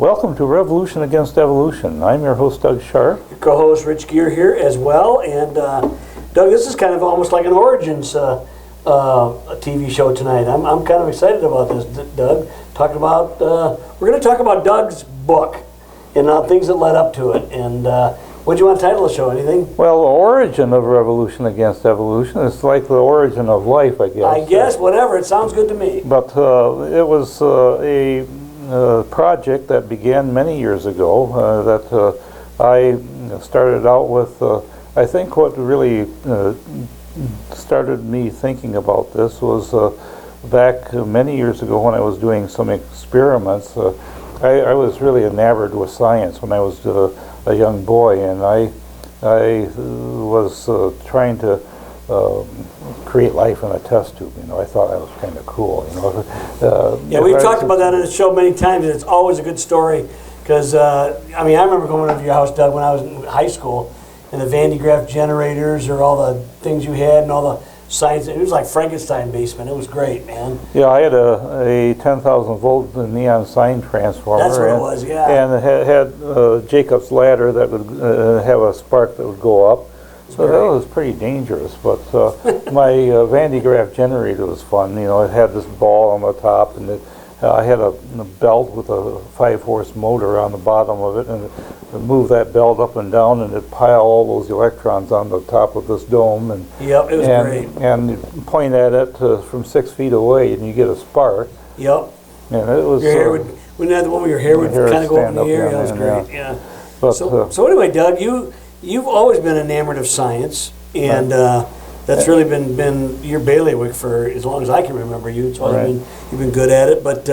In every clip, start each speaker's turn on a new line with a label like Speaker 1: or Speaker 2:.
Speaker 1: Welcome to Revolution Against Evolution. I'm your host, Doug Sharp.
Speaker 2: Your co-host, Rich Gear, here as well. And Doug, this is kind of almost like an Origins a TV show tonight. I'm kind of excited about this, Doug. We're going to talk about Doug's book and things that led up to it. And what do you want to title the show? Anything?
Speaker 1: Well, the origin of Revolution Against Evolution is like the origin of life, I guess.
Speaker 2: I guess, whatever. It sounds good to me.
Speaker 1: But it was a project that began many years ago that I started out with. I think what really started me thinking about this was back many years ago when I was doing some experiments. I was really enamored with science when I was a young boy, and I was trying to create life in a test tube. You know, I thought that was kind of cool. You know,
Speaker 2: yeah, we've talked about that on the show many times, and it's always a good story. Because I remember going over to your house, Doug, when I was in high school, and the Van de Graaff generators, or all the things you had, and all the science. It was like Frankenstein basement. It was great, man.
Speaker 1: Yeah, I had a 10,000 volt neon sign transformer.
Speaker 2: That's what it was, yeah.
Speaker 1: And it had Jacob's ladder that would have a spark that would go up. So that was pretty dangerous, but my Van de Graaff generator was fun. You know, it had this ball on the top, and I had a belt with a 5-horse motor on the bottom of it, and it moved that belt up and down, and it pile all those electrons on the top of this dome. And
Speaker 2: yep, it was great.
Speaker 1: And you point at it from 6 feet away, and you get a spark.
Speaker 2: Yep.
Speaker 1: And it was.
Speaker 2: Your hair would. Wouldn't that the one where your hair would kind of go up in the air? That was great. Yeah.
Speaker 1: But,
Speaker 2: so anyway, Doug, you've always been enamored of science, and that's really been your bailiwick for as long as I can remember you. It's always you've been good at it. But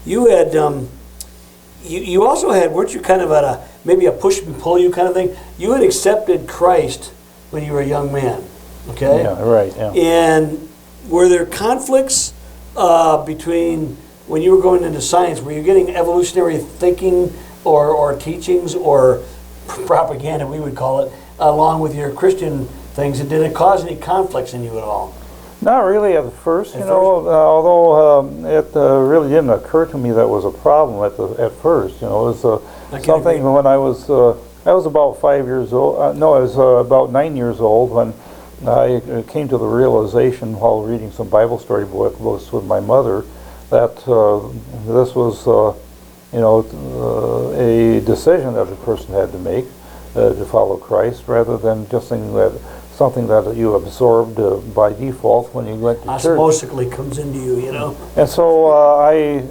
Speaker 2: you had you also had, weren't you kind of at maybe a push and pull you kind of thing? You had accepted Christ when you were a young man. Okay.
Speaker 1: Yeah. Right. Yeah.
Speaker 2: And were there conflicts between when you were going into science? Were you getting evolutionary thinking or teachings or propaganda, we would call it, along with your Christian things, and did it cause any conflicts in you at all?
Speaker 1: Not really at first, although it really didn't occur to me that was a problem at first. You know, it was something when I was about 5 years old. No, I was about 9 years old when I came to the realization while reading some Bible story books with my mother that this was a decision that a person had to make to follow Christ, rather than just something that you absorbed by default when you went to church.
Speaker 2: Osmosically comes into you, you know.
Speaker 1: And so I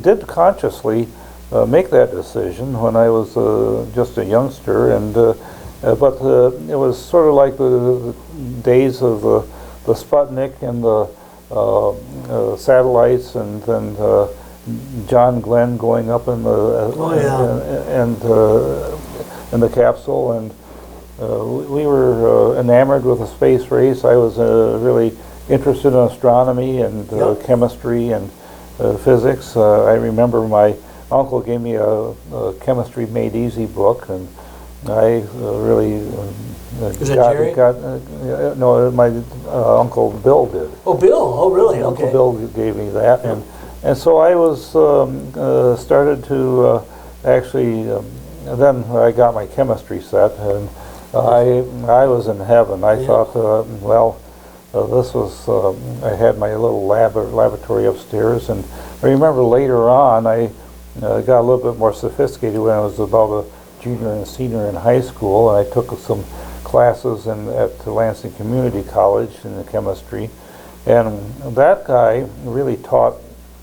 Speaker 1: did consciously make that decision when I was just a youngster, and but it was sort of like the days of the Sputnik and the satellites, and then John Glenn going up in the capsule, and we were enamored with the space race. I was really interested in astronomy and chemistry and physics. I remember my uncle gave me a Chemistry Made Easy book, and I really no, my Uncle Bill did.
Speaker 2: Oh, Bill! Oh, really?
Speaker 1: Uncle Bill gave me that, and so I was started to actually. Then I got my chemistry set, and I was in heaven. I thought, this was. I had my little laboratory upstairs, and I remember later on I got a little bit more sophisticated when I was about a junior and senior in high school, and I took some classes at Lansing Community College in the chemistry, and that guy really taught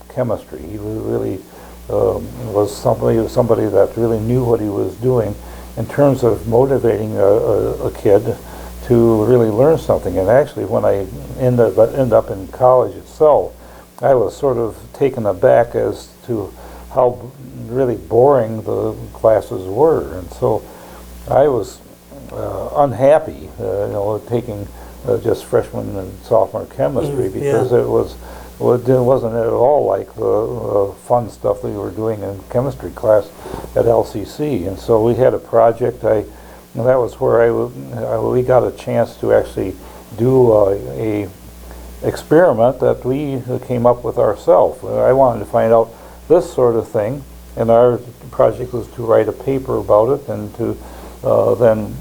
Speaker 1: chemistry. He really was somebody that really knew what he was doing in terms of motivating a kid to really learn something. And actually, when I end up in college itself, I was sort of taken aback as to how really boring the classes were, and so I was unhappy, taking just freshman and sophomore chemistry, because it wasn't at all like the fun stuff that we were doing in chemistry class at LCC. And so we had a project. That was where we got a chance to actually do a experiment that we came up with ourselves. I wanted to find out this sort of thing and our project was to write a paper about it and to then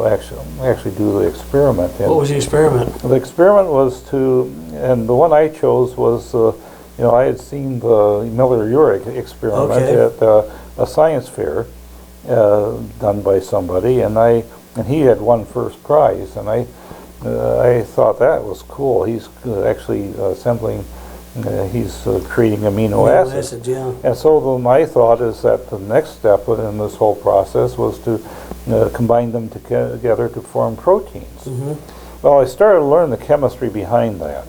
Speaker 1: actually do the experiment. And
Speaker 2: what was the experiment?
Speaker 1: the experiment was and the one I chose was, I had seen the Miliuri experiment at a science fair done by somebody, and he had won first prize, and I thought that was cool. He's actually assembling. He's creating amino acids.
Speaker 2: Yeah.
Speaker 1: And so my thought is that the next step in this whole process was to combine them together to form proteins. Well, I started to learn the chemistry behind that,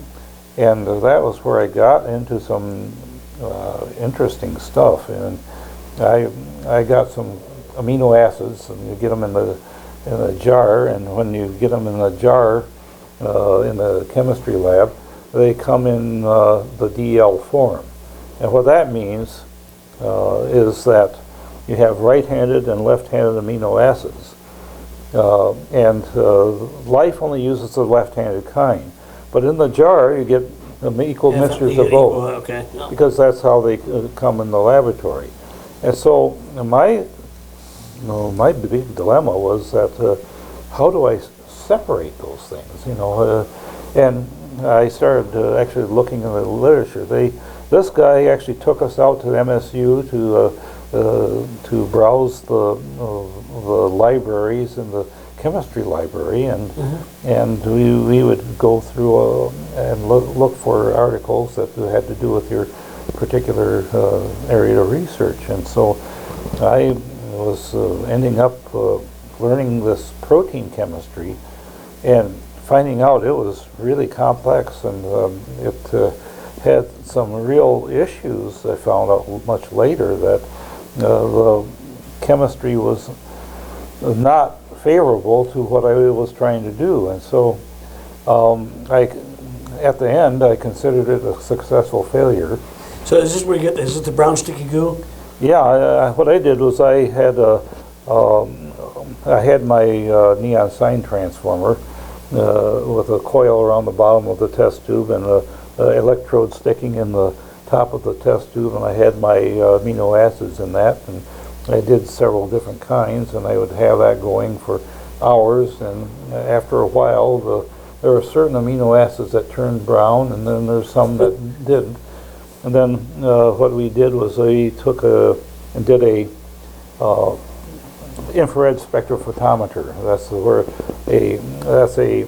Speaker 1: and that was where I got into some interesting stuff. And I got some amino acids, and you get them in a jar, and when you get them in a jar in the chemistry lab, they come in the DL form. And what that means is that you have right-handed and left-handed amino acids. And life only uses the left-handed kind. But in the jar, you get equal mixtures of both.
Speaker 2: Okay. No.
Speaker 1: Because that's how they come in the laboratory. And so my big dilemma was that how do I separate those things? And I started actually looking in the literature. This guy actually took us out to MSU to browse the libraries in the chemistry library, and we would go through and look for articles that had to do with your particular area of research. And so I was ending up learning this protein chemistry and finding out it was really complex, and it had some real issues. I found out much later that the chemistry was not favorable to what I was trying to do, and so at the end I considered it a successful failure.
Speaker 2: So is this where you get? Is it the brown sticky goo?
Speaker 1: Yeah. What I did was I had my neon sign transformer with a coil around the bottom of the test tube and an electrode sticking in the top of the test tube, and I had my amino acids in that, and I did several different kinds, and I would have that going for hours, and after a while there were certain amino acids that turned brown, and then there's some that didn't. And then what we did was we took and did a infrared spectrophotometer. That's a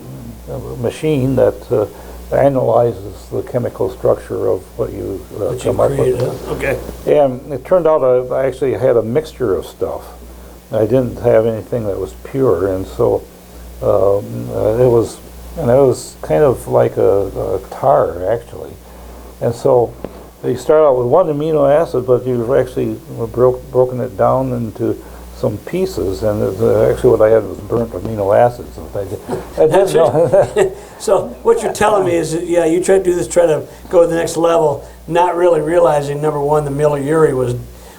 Speaker 1: machine that analyzes the chemical structure of what you come up with.
Speaker 2: Okay.
Speaker 1: And it turned out I actually had a mixture of stuff. I didn't have anything that was pure, and so it was kind of like a tar actually. And so you start out with one amino acid, but you've actually broken it down into some pieces, and actually what I had was burnt amino acids. I didn't know.
Speaker 2: So what you're telling me is that, yeah, you try to do this, try to go to the next level, not really realizing, number one, the Miliuri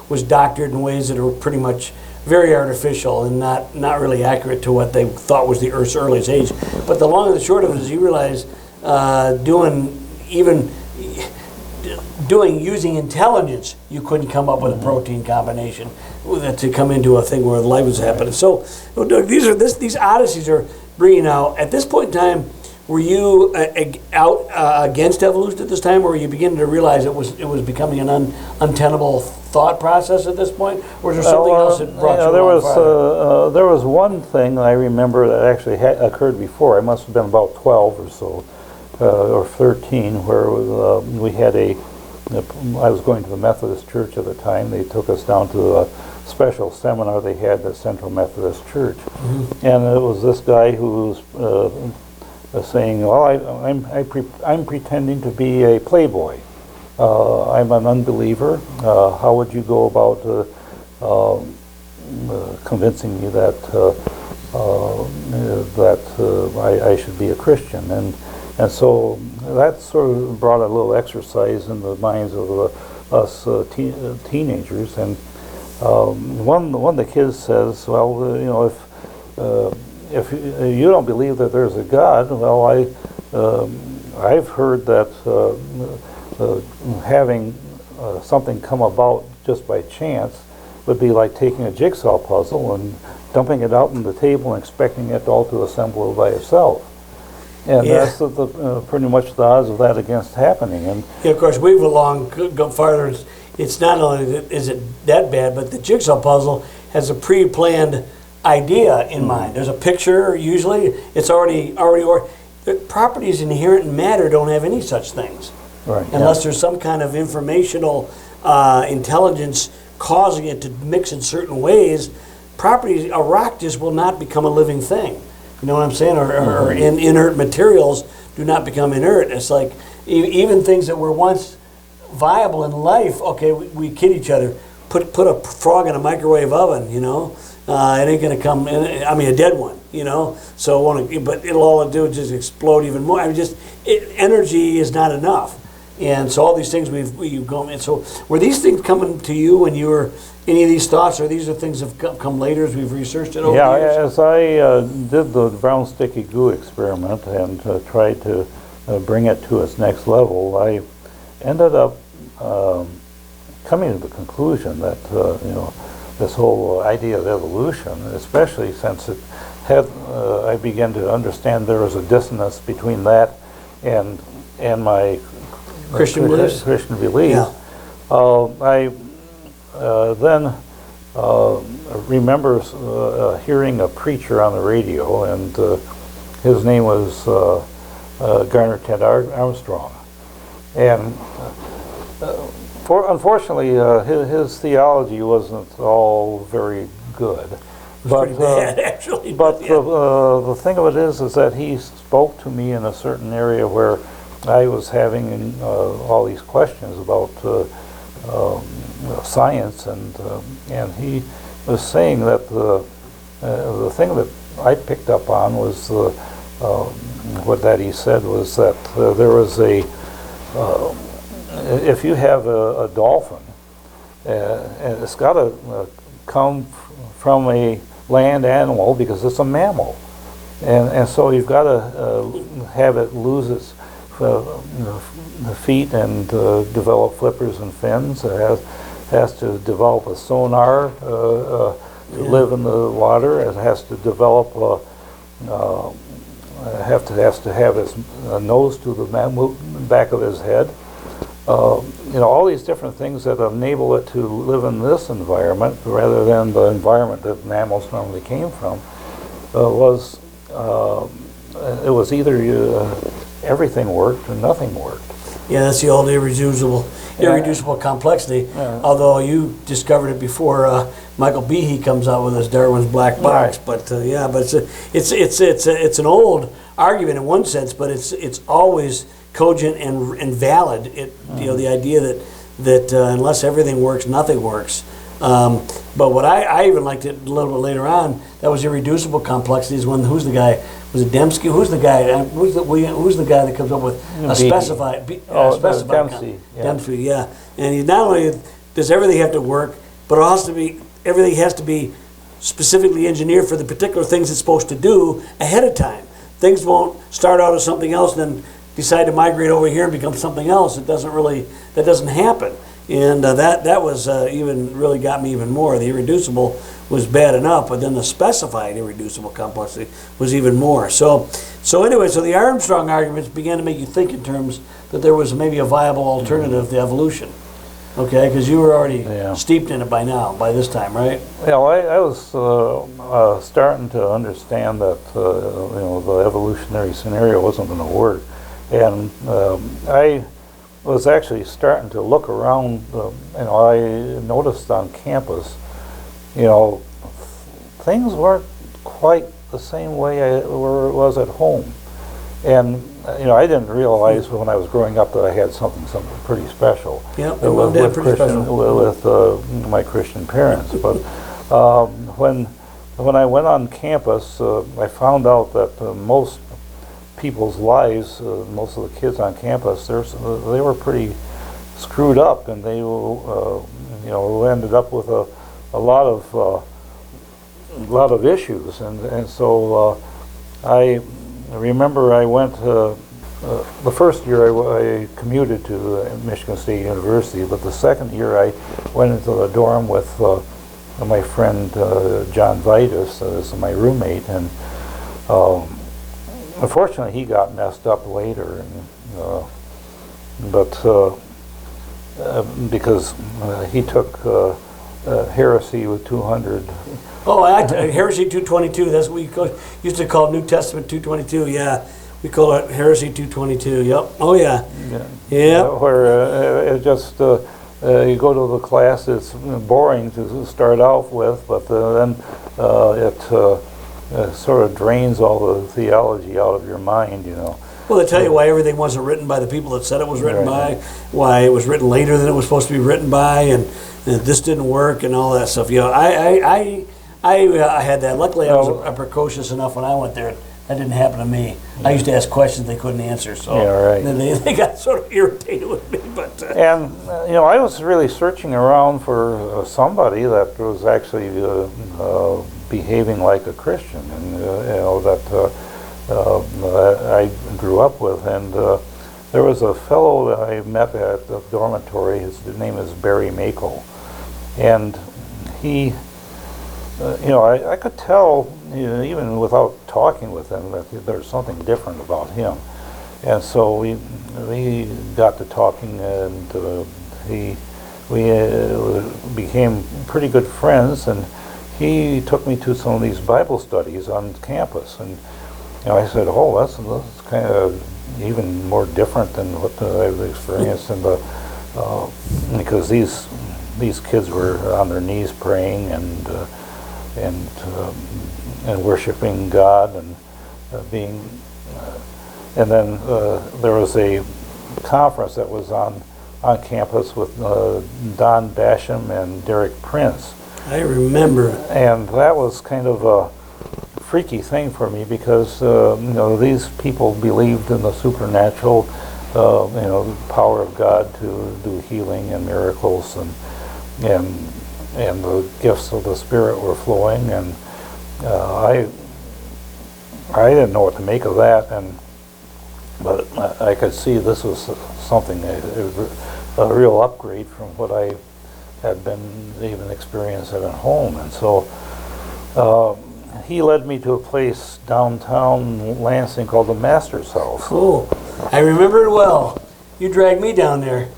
Speaker 2: was doctored in ways that are pretty much very artificial and not really accurate to what they thought was the Earth's earliest age. But the long and the short of it is you realize using intelligence, you couldn't come up with a protein combination to come into a thing where life was happening. So these odysseys are bringing out. At this point in time, were you out against evolution at this time, or were you beginning to realize it was becoming an untenable thought process at this point, or was there something else that brought you along?
Speaker 1: There was one thing I remember that actually occurred before. I must have been about 12 or so, or 13, where we had I was going to the Methodist Church at the time. They took us down to a special seminar they had at Central Methodist Church, and it was this guy who was saying, "Well, I'm pretending to be a playboy. I'm an unbeliever. How would you go about convincing me that I should be a Christian?" And so that sort of brought a little exercise in the minds of us teenagers. And one of the kids says, "Well, if you don't believe that there's a God, well, I've heard that having something come about just by chance would be like taking a jigsaw puzzle and dumping it out on the table and expecting it all to assemble by itself. And that's pretty much the odds of that against happening. And
Speaker 2: yeah, of course, we've go farther. It's not only is it that bad, but the jigsaw puzzle has a pre-planned idea in mind. There's a picture, usually. It's already the properties inherent in matter don't have any such things.
Speaker 1: Right.
Speaker 2: Unless there's some kind of informational intelligence causing it to mix in certain ways. Properties, a rock just will not become a living thing. You know what I'm saying? Or inert materials do not become inert. It's like even things that were once viable in life. Okay, we kid each other. Put a frog in a microwave oven. You know, it ain't gonna come. I mean, a dead one. You know, but it'll all do is just explode even more. I mean, energy is not enough. And so all these things we've gone. And so were these things coming to you when you were any of these thoughts, or these are things that have come later as we've researched it over the years?
Speaker 1: Yeah, as I did the brown sticky goo experiment and tried to bring it to its next level, I ended up coming to the conclusion that this whole idea of evolution, especially since it had, I began to understand there was a dissonance between that and my
Speaker 2: Christian beliefs.
Speaker 1: Yeah. I then remember hearing a preacher on the radio, and his name was Garner Ted Armstrong. And unfortunately, his theology wasn't all very good.
Speaker 2: Pretty bad, actually.
Speaker 1: But the thing of it is that he spoke to me in a certain area where I was having all these questions about science, and he was saying that the thing that I picked up on was what that he said was that there was if you have a dolphin, and it's got to come from a land animal because it's a mammal, and so you've got to have it lose its feet and develop flippers and fins. It has to develop a sonar to live in the water. It has to develop has to have its nose to the back of his head. All these different things that enable it to live in this environment rather than the environment that mammals normally came from. It was either everything worked or nothing worked.
Speaker 2: Yeah, that's the old irreducible complexity.
Speaker 1: Yeah.
Speaker 2: Although you discovered it before Michael Behe comes out with his Darwin's Black Box. Right. But it's an old argument in one sense, but it's always cogent and valid. The idea that unless everything works, nothing works. But what I even liked it a little bit later on. That was irreducible complexity. Is who's the guy? Was it Dembski? Who's the guy? Who's the guy that comes up with a specified?
Speaker 1: Dembski.
Speaker 2: Dembski, yeah. And he not only does everything have to work, but everything has to be specifically engineered for the particular things it's supposed to do ahead of time. Things won't start out as something else and then decide to migrate over here and become something else. That doesn't happen. And that was even really got me even more. The irreducible was bad enough, but then the specified irreducible complexity was even more. So anyway, the Armstrong arguments began to make you think in terms that there was maybe a viable alternative to evolution. Okay, because you were already steeped in it by this time, right?
Speaker 1: Yeah, I was starting to understand that the evolutionary scenario wasn't going to work, and I was actually starting to look around. I noticed on campus, things weren't quite the same way it was at home, and I didn't realize when I was growing up that I had something pretty special.
Speaker 2: Yeah,
Speaker 1: with my Christian parents. But when I went on campus, I found out that most people's lives, most of the kids on campus, they were pretty screwed up, and they ended up with a lot of issues, and so I remember I went the first year I commuted to Michigan State University, but the second year I went into the dorm with my friend John Vitus as my roommate, and unfortunately he got messed up later, and, because he took heresy with 200.
Speaker 2: Oh, Heresy 222. That's what we used to call New Testament 222. Yeah, we call it Heresy 222. Yep. Oh yeah. Yeah.
Speaker 1: Where it just you go to the class, it's boring to start out with, but then it sort of drains all the theology out of your mind, you know.
Speaker 2: Well, they tell you why everything wasn't written by the people that said it was written by, why it was written later than it was supposed to be written by, and this didn't work and all that stuff. You know, I had that. Luckily, I was precocious enough when I went there. That didn't happen to me. I used to ask questions they couldn't answer, so then they got sort of irritated with me. But
Speaker 1: and you know, I was really searching around for somebody that was actually behaving like a Christian, and you know, that I grew up with, and there was a fellow that I met at the dormitory. His name is Barry Mako, and he, you know, I could tell, you know, even without talking with him, that there's something different about him. And so we got to talking, and we became pretty good friends. And he took me to some of these Bible studies on campus, and you know, I said, "Oh, that's kind of even more different than what I've experienced." And because these kids were on their knees praying and worshiping God and being, and then there was a conference that was on campus with Don Basham and Derek Prince.
Speaker 2: I remember.
Speaker 1: And that was kind of a freaky thing for me, because you know, these people believed in the supernatural, you know, the power of God to do healing and miracles, and the gifts of the Spirit were flowing, and I didn't know what to make of that, but I could see this was something, a real upgrade from what I had been even experiencing at home. And so he led me to a place downtown Lansing called the Master's House.
Speaker 2: Oh, I remember it well. You dragged me down there.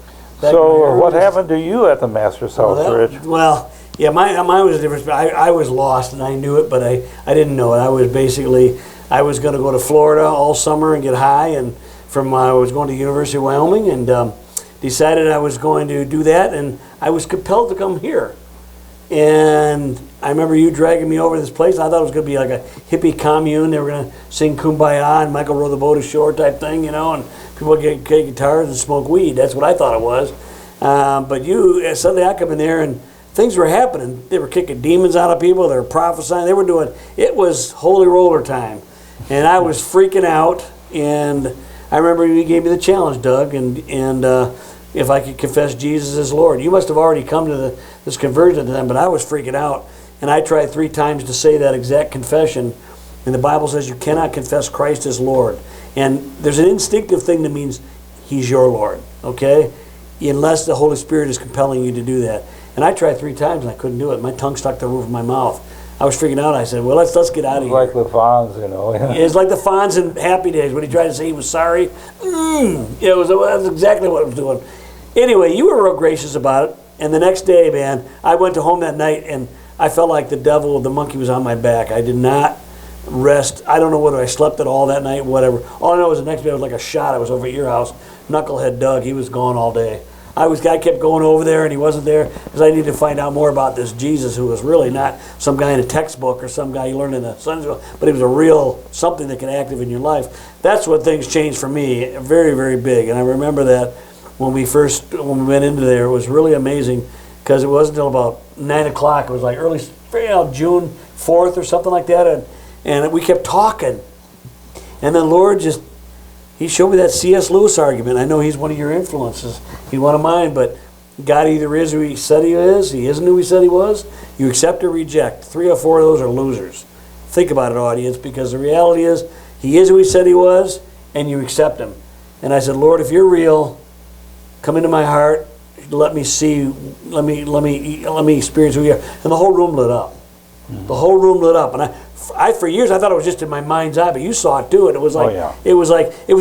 Speaker 1: So what happened to you at the Master's House, Rich?
Speaker 2: Well, yeah, mine was a different. I was lost, and I knew it, but I didn't know it. I was going to go to Florida all summer and get high, and I was going to the University of Wyoming, and decided I was going to do that, and I was compelled to come here. And I remember you dragging me over to this place. I thought it was going to be like a hippie commune. They were going to sing Kumbaya and Michael row the boat ashore type thing, you know, and people would get guitars and smoke weed. That's what I thought it was. But suddenly I come in there and things were happening. They were kicking demons out of people. They were prophesying. They were doing, it was holy roller time. And I was freaking out. And I remember you gave me the challenge, Doug, and if I could confess Jesus as Lord. You must have already come to this conversion to them, but I was freaking out. And I tried 3 times to say that exact confession. And the Bible says you cannot confess Christ as Lord. And there's an instinctive thing that means He's your Lord, okay? Unless the Holy Spirit is compelling you to do that. And I tried 3 times and I couldn't do it. My tongue stuck to the roof of my mouth. I was freaking out. I said, well, let's get out of here.
Speaker 1: Like the Fonz, you know.
Speaker 2: It's like the Fonz in Happy Days when he tried to say he was sorry. It was that's exactly what I was doing. Anyway, you were real gracious about it. And the next day, man, I went to home that night and I felt like the devil, the monkey was on my back. I did not rest. I don't know whether I slept at all that night, whatever. All I know is the next day I was like a shot. I was over at your house. Knucklehead Doug, he was gone all day. I kept going over there and he wasn't there because I needed to find out more about this Jesus, who was really not some guy in a textbook or some guy you learned in a Sunday school, but he was a real something that can active in your life. That's when things changed for me, very, very big. And I remember that when we went into there, it was really amazing because it wasn't until about 9 o'clock. It was like early, June 4th or something like that. And we kept talking. And then Lord He showed me that C.S. Lewis argument. I know he's one of your influences. He's one of mine, but God either is who He said He is, He isn't who He said He was. You accept or reject. 3 or 4 of those are losers. Think about it, audience, because the reality is He is who He said He was, and you accept Him. And I said, Lord, if you're real, come into my heart. Let me see. Let me experience who you are. And the whole room lit up. The whole room lit up. And I for years I thought it was just in my mind's eye, but you saw it too. And it was like, it was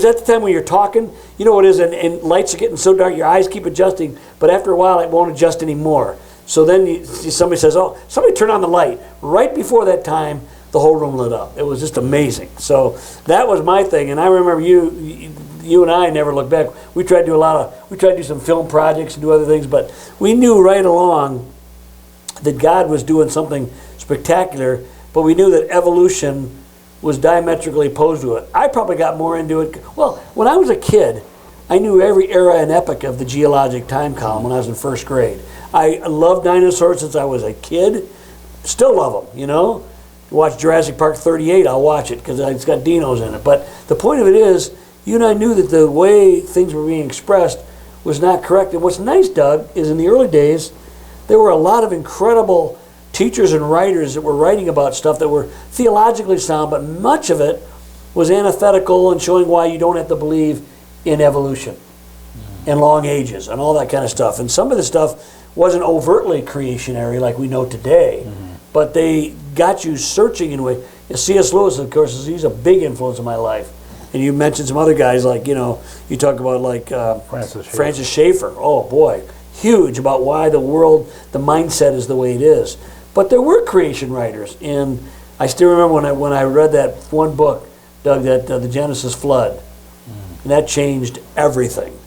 Speaker 2: at the time when you're talking. You know what it is, and lights are getting so dark, your eyes keep adjusting. But after a while, it won't adjust anymore. So then somebody says, "Oh, somebody turn on the light." Right before that time, the whole room lit up. It was just amazing. So that was my thing. And I remember you and I never looked back. We tried to do some film projects and do other things, but we knew right along that God was doing something spectacular, but we knew that evolution was diametrically opposed to it. I probably got more into it. Well, when I was a kid, I knew every era and epoch of the geologic time column when I was in first grade. I loved dinosaurs since I was a kid. Still love them, you know. Watch Jurassic Park 38, I'll watch it because it's got dinos in it. But the point of it is, you and I knew that the way things were being expressed was not correct. And what's nice, Doug, is in the early days, there were a lot of incredible teachers and writers that were writing about stuff that were theologically sound, but much of it was antithetical and showing why you don't have to believe in evolution and long ages and all that kind of stuff. And some of the stuff wasn't overtly creationary like we know today, but they got you searching in a way. C.S. Lewis, of course, he's a big influence in my life. And you mentioned some other guys like, you talk about like Francis Schaeffer. Oh boy, huge about why the world, the mindset is the way it is. But there were creation writers, and I still remember when I read that one book, Doug, that the Genesis flood, and that changed everything.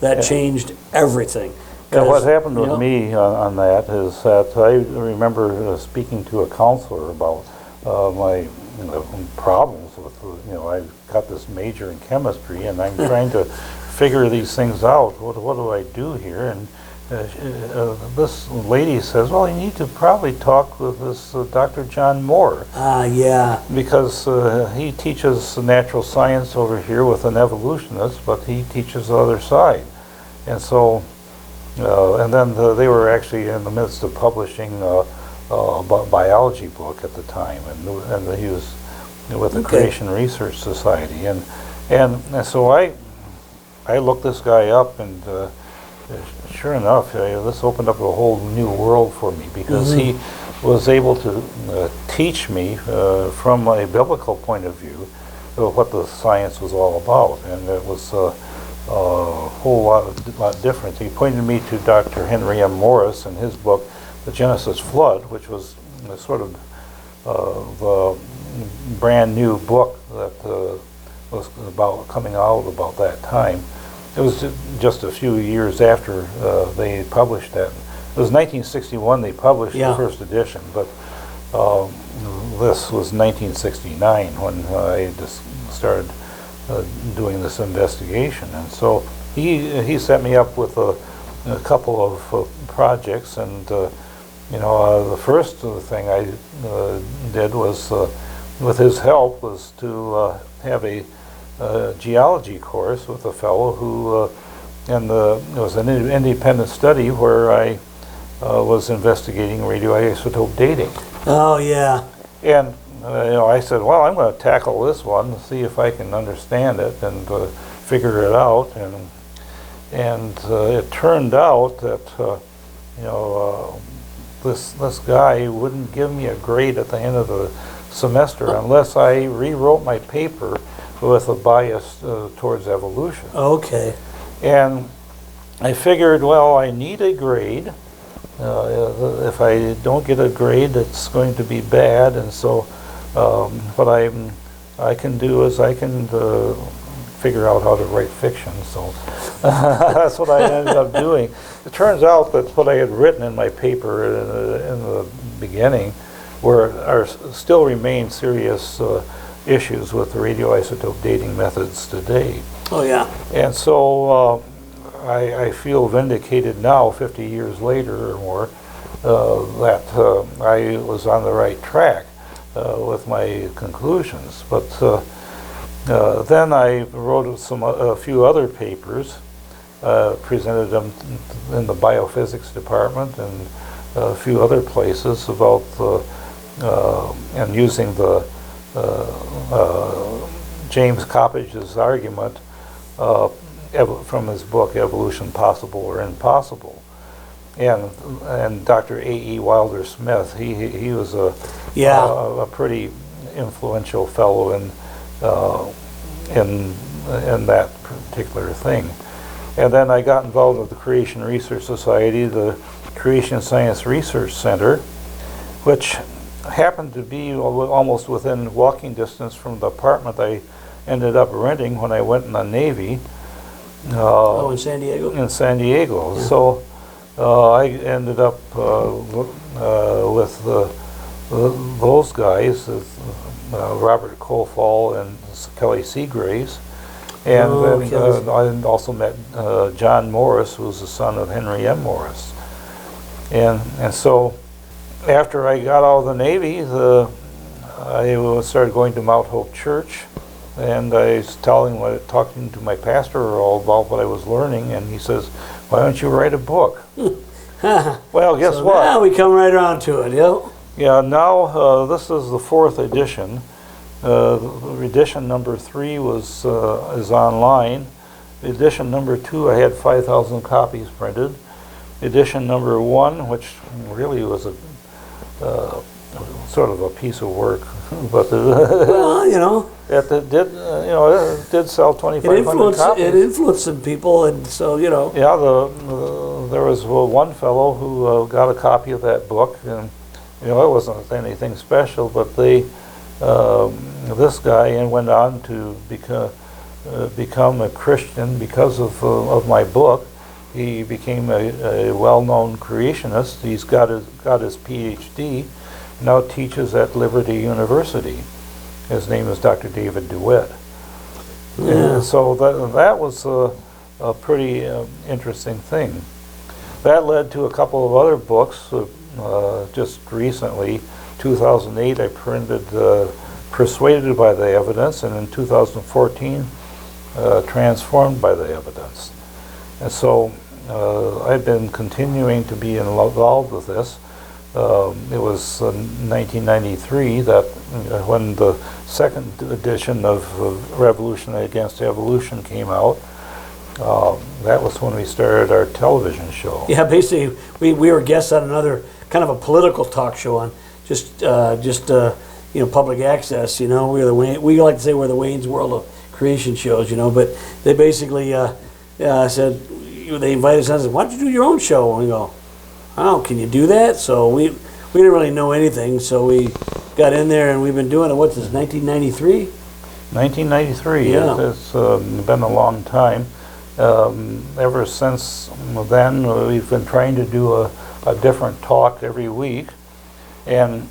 Speaker 2: That changed everything.
Speaker 1: Yeah, what happened with me on that is that I remember speaking to a counselor about my problems with, I got this major in chemistry and I'm trying to figure these things out. What do I do here? And this lady says, well, you need to probably talk with this Dr. John Moore.
Speaker 2: Yeah.
Speaker 1: Because he teaches natural science over here with an evolutionist, but he teaches the other side. And so, and then they were actually in the midst of publishing a biology book at the time, and he was with the Creation Research Society, and so I looked this guy up, and sure enough, this opened up a whole new world for me because he was able to teach me from a biblical point of view what the science was all about, and it was a whole lot different. He pointed me to Dr. Henry M. Morris and his book, The Genesis Flood, which was sort of the brand new book that was about coming out about that time. It was just a few years after they published that. It was 1961 they published the first edition, but this was 1969 when I just started doing this investigation. And so he set me up with a couple of projects, and the first thing I did was, with his help, was to have a geology course with a fellow who, and it was an independent study where I was investigating radioisotope dating.
Speaker 2: Oh yeah.
Speaker 1: And I said, well, I'm going to tackle this one and see if I can understand it and figure it out. And it turned out that this guy wouldn't give me a grade at the end of the semester unless I rewrote my paper with a bias towards evolution.
Speaker 2: Okay.
Speaker 1: And I figured, well, I need a grade. If I don't get a grade, it's going to be bad. And so what I can do is I can figure out how to write fiction. So that's what I ended up doing. It turns out that what I had written in my paper in the beginning still remain serious issues with the radioisotope dating methods today.
Speaker 2: Oh yeah.
Speaker 1: And so I feel vindicated now, 50 years later or more, that I was on the right track with my conclusions. But then I wrote a few other papers, presented them in the biophysics department and a few other places about and using the James Coppage's argument from his book Evolution Possible or Impossible. And Dr. A.E. Wilder Smith, he was a pretty influential fellow in that particular thing. And then I got involved with the Creation Research Society, the Creation Science Research Center, which happened to be almost within walking distance from the apartment I ended up renting when I went in the Navy.
Speaker 2: In San Diego?
Speaker 1: In San Diego.
Speaker 2: Yeah.
Speaker 1: So I ended up with those guys, Robert Colefall and Kelly Seagraves. And then I also met John Morris, who was the son of Henry M. Morris. And so after I got out of the Navy, I started going to Mount Hope Church, and I was talking to my pastor all about what I was learning, and he says, "Why don't you write a book?" Well, guess what?
Speaker 2: Now we come right around to it, yeah.
Speaker 1: Yeah, now this is the 4th edition. Edition number 3 is online. Edition number 2, I had 5,000 copies printed. Edition number 1, which really was a sort of a piece of work, but
Speaker 2: well,
Speaker 1: it did sell 2,500 copies.
Speaker 2: It influenced some people, and so
Speaker 1: Yeah, there was one fellow who got a copy of that book, and it wasn't anything special, but this guy went on to become a Christian because of my book. He became a well-known creationist. He's got his PhD, now teaches at Liberty University. His name is Dr. David DeWitt.
Speaker 2: Yeah.
Speaker 1: And so that was a pretty interesting thing. That led to a couple of other books. Just recently, 2008, I printed Persuaded by the Evidence, and in 2014, Transformed by the Evidence. And so I've been continuing to be involved with this. It was 1993 that when the 2nd edition of Revolution Against Evolution came out. That was when we started our television show.
Speaker 2: Yeah, basically, we were guests on another kind of a political talk show on just public access. We like to say we're the Wayne's World of creation shows. But they basically said they invited us and said, "Why don't you do your own show?" And we go, "Oh, can you do that?" So we didn't really know anything, so we got in there and we've been doing it. What's this? 1993.
Speaker 1: 1993.
Speaker 2: Yeah.
Speaker 1: It's been a long time. Ever since then, we've been trying to do a different talk every week, and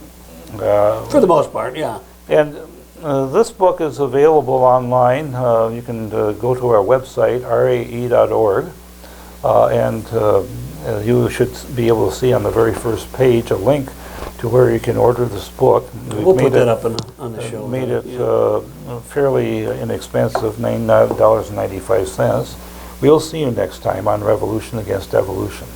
Speaker 2: for the most part, yeah.
Speaker 1: And this book is available online. You can go to our website, rae.org, and you should be able to see on the very first page a link to where you can order this book.
Speaker 2: We'll put that up on the show.
Speaker 1: Made it fairly inexpensive, $9.95. We'll see you next time on Revolution Against Evolution.